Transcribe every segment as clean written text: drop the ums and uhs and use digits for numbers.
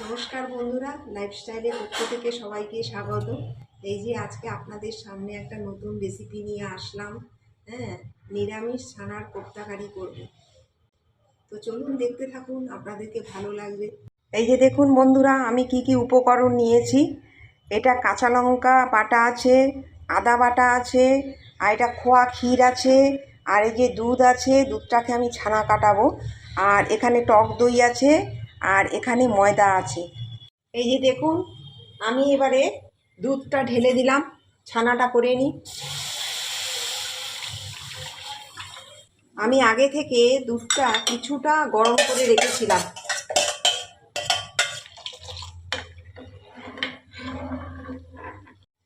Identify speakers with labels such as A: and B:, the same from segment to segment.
A: নমস্কার বন্ধুরা, লাইফস্টাইলের পক্ষ থেকে সবাইকে স্বাগত। এই যে আজকে আপনাদের সামনে একটা নতুন রেসিপি নিয়ে আসলাম। নিরামিষ ছানার কোপ্তাকারি করব। তো চলুন দেখতে থাকুন, আপনাদেরকে ভালো লাগবে। এই যে দেখুন বন্ধুরা, আমি কি কি উপকরণ নিয়েছি। এটা কাঁচা লঙ্কা বাটা আছে, আদা বাটা আছে, আর এটা খোয়া ক্ষীর আছে, আর এই যে দুধ আছে, দুধটাকে আমি ছানা কাটাবো, আর এখানে টক দই আছে, আর এখানে ময়দা আছে। এই যে দেখুন, আমি এবারে দুধটা ঢেলে দিলাম, ছানাটা করে নিই। আমি আগে থেকে দুধটা কিছুটা গরম করে রেখেছিলাম।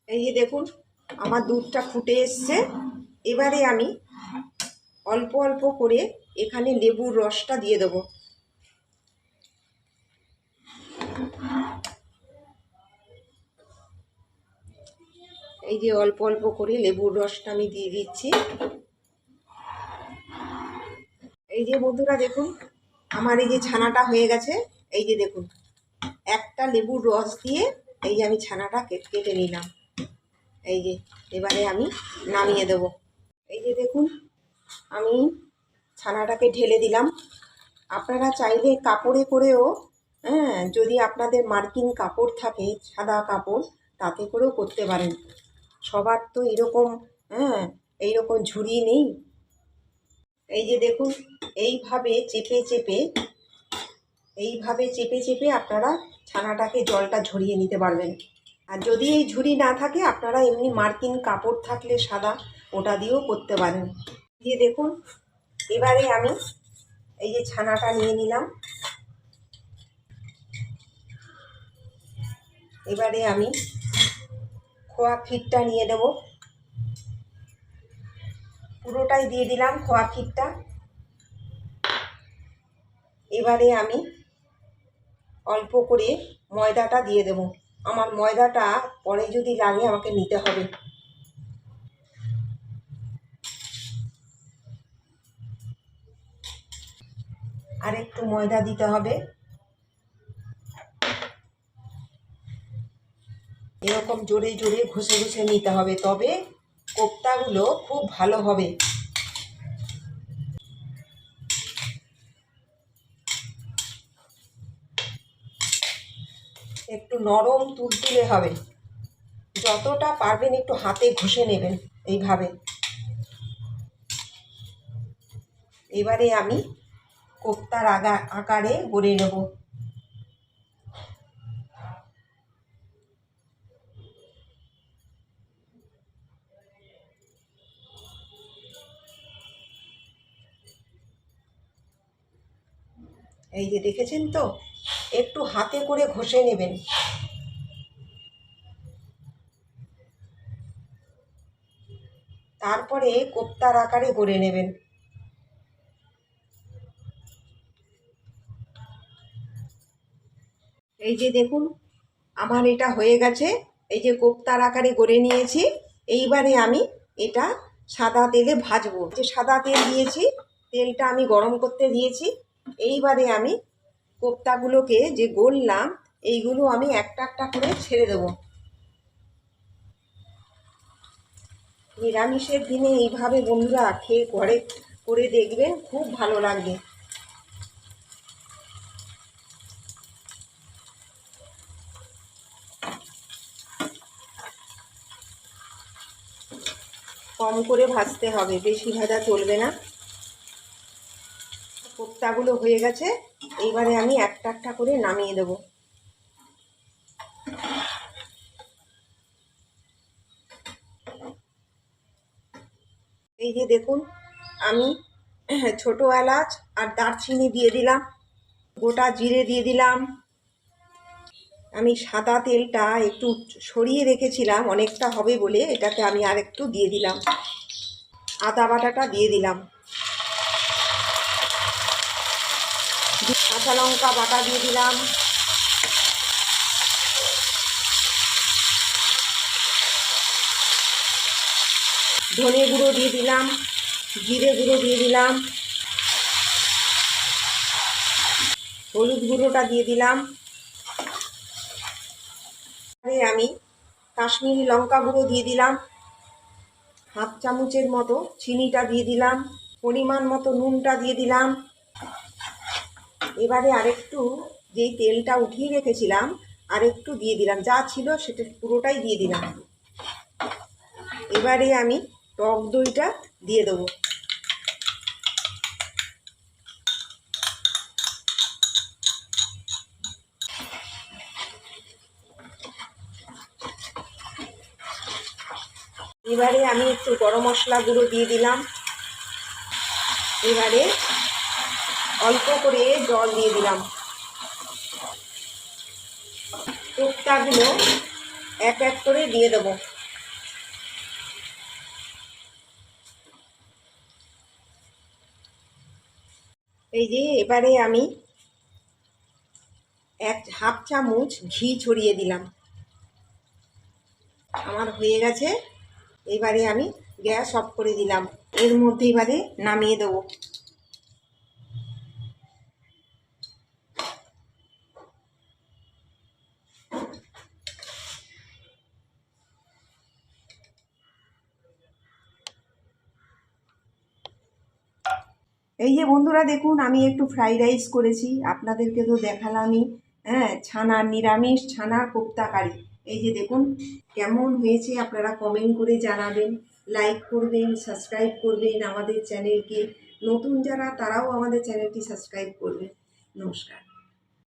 A: এই যে দেখুন, আমার দুধটা ফুটে এসছে। এবারে আমি অল্প অল্প করে এখানে লেবুর রসটা দিয়ে দেবো। এই যে অল্প অল্প করে লেবুর রসটা আমি দিয়ে দিচ্ছি। এই যে বন্ধুরা দেখুন, আমার এই যে ছানাটা হয়ে গেছে। এই যে দেখুন, একটা লেবুর রস দিয়ে এই যে আমি ছানাটা কেটে নিলাম। এই যে এবারে আমি নামিয়ে দেব। এই যে দেখুন, আমি ছানাটাকে ঢেলে দিলাম। আপনারা চাইলে কাপড়ে করেও, যদি আপনাদের মার্কিন কাপড় থাকে, সাদা কাপড়, তাতে করেও করতে পারেন। সবার তো এরকম এইরকম ঝুড়ি নেই। এই যে দেখুন, এইভাবে চেপে চেপে আপনারা ছানাটাকে জলটা ঝরিয়ে নিতে পারবেন। আর যদি এই ঝুড়ি না থাকে, আপনারা এমনি মার্কিন কাপড় থাকলে সাদা, ওটা দিয়েও করতে পারেন। দিয়ে দেখুন, এবারে আমি এই যে ছানাটা নিয়ে নিলাম। এবারে আমি খোয়া ক্ষীরটা নিয়ে দেব। পুরোটাই দিয়ে দিলাম খোয়া ক্ষীরটা। এবারে আমি অল্প করে ময়দাটা দিয়ে দেব। আমার ময়দাটা পরে যদি লাগে আমাকে নিতে হবে। আর একটু ময়দা দিতে হবে। এরকম জোরে জোরে ঘষে ঘষে নিতে হবে, তবে কোপ্তাগুলো খুব ভালো হবে। একটু নরম তুলতুলে হবে। যতটা পারবেন একটু হাতে ঘষে নেবেন এইভাবে। এবারে আমি কোপ্তার আকারে গড়ে নেব। এই যে দেখেছেন তো, একটু হাতে করে ঘষে নেবেন। তারপরে কোপ্তার আকারে গড়ে নেবেন। এই যে দেখুন, আমার এটা হয়ে গেছে। এই যে কোপ্তার আকারে গড়ে নিয়েছি। এইবারে আমি এটা সাদা তেলে ভাজবো। যে সাদা তেল দিয়েছি, তেলটা আমি গরম করতে দিয়েছি। এইবারে আমি কোপ্তাগুলোকে যে গড়লাম, এইগুলো আমি একটা একটা করে ছেড়ে দেবো। নিরামিষের দিনে এইভাবে বন্ধুরা খেয়ে ঘরে করে দেখবেন, খুব ভালো লাগবে। কম করে ভাজতে হবে, বেশি ভাজা চলবে না। কোপ্তাগুলো হয়ে গেছে। এইবারে আমি একটা একটা করে নামিয়ে দেব। এই যে দেখুন, আমি ছোটো এলাচ আর দারচিনি দিয়ে দিলাম, গোটা জিরে দিয়ে দিলাম। আমি সাদা তেলটা একটু সরিয়ে রেখেছিলাম, অনেকটা হবে বলে, এটাতে আমি আর একটু দিয়ে দিলাম। আদা বাটাটা দিয়ে দিলাম। কাঁচা লঙ্কা বাটা দিয়ে দিলাম। ধনে গুঁড়ো দিয়ে দিলাম, জিরে গুঁড়ো দিয়ে দিলাম, হলুদ গুঁড়োটা দিয়ে দিলাম, আমি কাশ্মীরি লঙ্কা গুঁড়ো দিয়ে দিলাম, হাফ চামচের মতো চিনিটা দিয়ে দিলাম, পরিমাণ মতো নুনটা দিয়ে দিলাম। এবারে আরেকটু যেই তেলটা উঠিয়ে রেখেছিলাম আরেকটু দিয়ে দিলাম, যা ছিল সেটা পুরোটাই দিয়ে দিলাম। এবারে আমি টক দইটা দিয়ে দেবো। এবারে আমি একটু গরম মশলা গুঁড়ো দিয়ে দিলাম। এবারে অল্প করে জল দিয়ে দিলাম। কোপ্তাগুলো এক এক করে দিয়ে দেবো। এই যে এবারে আমি হাফ চামচ ঘি ছড়িয়ে দিলাম। আমার হয়ে গেছে। এবারে আমি গ্যাস অফ করে দিলাম। এর মধ্যে এবারে নামিয়ে দেবো। এই যে বন্ধুরা দেখুন, আমি একটু ফ্রাইড রাইস করেছি, আপনাদেরকে তো দেখালামই। হ্যাঁ, ছানার নিরামিষ ছানার কোপ্তা কারি। এই যে দেখুন কেমন হয়েছে, আপনারা কমেন্ট করে জানাবেন, লাইক করবেন, সাবস্ক্রাইব করবেন আমাদের চ্যানেলকে। নতুন যারা তারাও আমাদের চ্যানেলটি সাবস্ক্রাইব করবেন। নমস্কার।